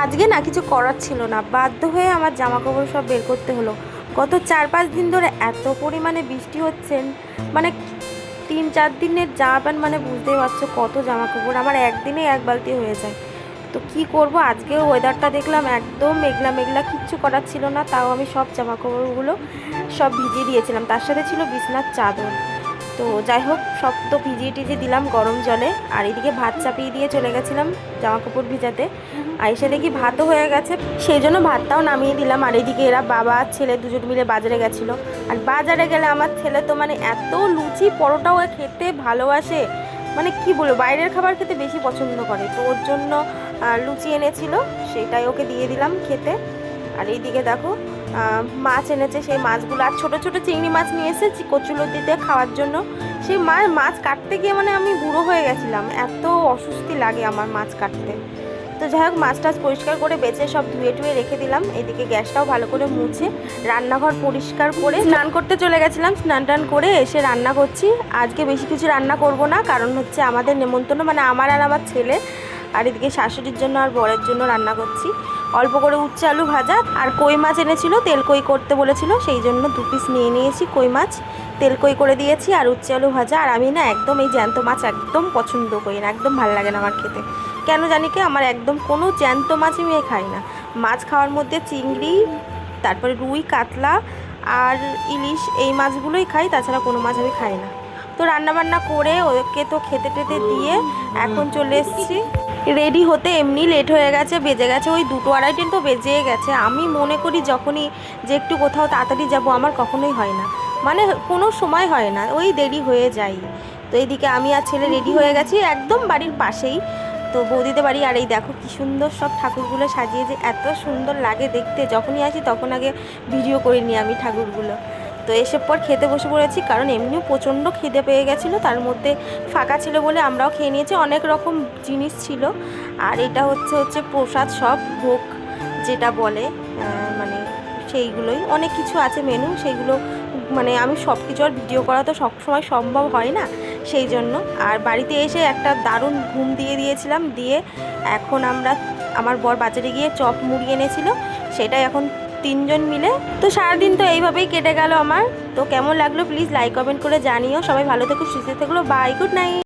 আজকে না কিছু করার ছিল না, বাধ্য হয়ে আমার জামা কাপড় সব বের করতে হলো। গত 4-5 দিন ধরে এত পরিমাণে বৃষ্টি হচ্ছে, মানে 3-4 দিনের জামা প্যান্ট, মানে বুঝতেই পারছো কত জামা কাপড় আমার একদিনে এক বালতি হয়ে যায়। তো কি করব, আজকেও ওয়েদারটা দেখলাম একদম মেঘলা মেঘলা, কিচ্ছু করার ছিল না, তাও আমি সব জামা কাপড়গুলো সব ভিজিয়ে দিয়েছিলাম, তার সাথে ছিল বিছনার চাদর। তো যাই হোক, সব তো ভিজিয়ে টিজিয়ে দিলাম গরম জলে, আর এদিকে ভাত চাপিয়ে দিয়ে চলে গেছিলাম জামা কাপড় ভিজাতে। আর এসে দেখি ভাতও হয়ে গেছে, সেই জন্য ভাতটাও নামিয়ে দিলাম। আর এদিকে এরা বাবা আর ছেলে দুজন মিলে বাজারে গেছিলো। আর বাজারে গেলে আমার ছেলে তো মানে এত লুচি পরোটাও খেতে ভালোবাসে, মানে কি বলবো, বাইরের খাবার খেতে বেশি পছন্দ করে। তো ওর জন্য লুচি এনেছিল, সেটাই ওকে দিয়ে দিলাম খেতে। আর এইদিকে দেখো মাছ এনেছে, সেই মাছগুলো, আর ছোটো ছোটো চিংড়ি মাছ নিয়ে এসেছি কচুলতিতে খাওয়ার জন্য। সেই মাছ কাটতে গিয়ে মানে আমি বুড়ো হয়ে গেছিলাম, এত অস্বস্তি লাগে আমার মাছ কাটতে। তো যাই হোক, মাছ টাছ পরিষ্কার করে বেছে সব ধুয়ে টুয়ে রেখে দিলাম। এদিকে গ্যাসটাও ভালো করে মুছে রান্নাঘর পরিষ্কার করে স্নান করতে চলে গেছিলাম। স্নান টান করে এসে রান্না করছি। আজকে বেশি কিছু রান্না করব না, কারণ হচ্ছে আমাদের নেমন্তন্ন, মানে আমার আর আমার ছেলে, আর এদিকে শাশুড়ির জন্য আর বরের জন্য রান্না করছি। অল্প করে উচ্ছে আলু ভাজা, আর কই মাছ এনেছিল, তেল কই করতে বলেছিল, সেই জন্য 2 পিস নিয়ে নিয়েছি কই মাছ, তেল কই করে দিয়েছি, আর উচ্ছে আলু ভাজা। আর আমি না একদম এই জ্যান্ত মাছ একদম পছন্দ করি না, একদম ভালো লাগে না আমার খেতে, কেন জানি কি, আমার একদম কোনো জ্যান্ত মাছই আমি খাই না। মাছ খাওয়ার মধ্যে চিংড়ি, তারপরে রুই, কাতলা আর ইলিশ, এই মাছগুলোই খাই, তাছাড়া কোনো মাছ আমি খাই না। তো রান্নাবান্না করে ওকে তো খেতে টেতে দিয়ে এখন চলে এসেছি রেডি হতে। এমনি লেট হয়ে গেছে, বেজে গেছে ওই 2-2:30 তো বেজেই গেছে। আমি মনে করি যখনই যে একটু কোথাও তাড়াতাড়ি যাব, আমার কখনোই হয় না, মানে কোনো সময় হয় না, ওই দেরি হয়ে যায়। তো এইদিকে আমি আর ছেলে রেডি হয়ে গেছি, একদম বাড়ির পাশেই তো বৌদিদের বাড়ি। আর এই দেখো কি সুন্দর সব ঠাকুরগুলো সাজিয়েছে, এত সুন্দর লাগে দেখতে। যখনই আসি তখন আগে ভিডিও করে নিই আমি ঠাকুরগুলো। তো এসব পর খেতে বসে পড়েছি, কারণ এমনিও প্রচণ্ড খিদে পেয়ে গেছিলো, তার মধ্যে ফাঁকা ছিল বলে আমরাও খেয়ে নিয়েছি। অনেক রকম জিনিস ছিল, আর এটা হচ্ছে প্রসাদ, সব ভোগ যেটা বলে, মানে সেইগুলোই, অনেক কিছু আছে মেনু, সেইগুলো মানে আমি সব কিছু আর ভিডিও করা তো সবসময় সম্ভব হয় না, সেই জন্য। আর বাড়িতে এসে একটা দারুণ ঘুম দিয়ে দিয়েছিলাম, দিয়ে এখন আমার বর বাজারে গিয়ে চপ মুড়ি এনেছিল, সেটাই এখন 3 জন মিলে। তো সারাদিন তো এইভাবেই কেটে গেল আমার। তো কেমন লাগলো প্লিজ লাইক কমেন্ট করে জানিও। সবাই ভালো থেকো, সুস্থ থেকো, বাই, গুড নাইট।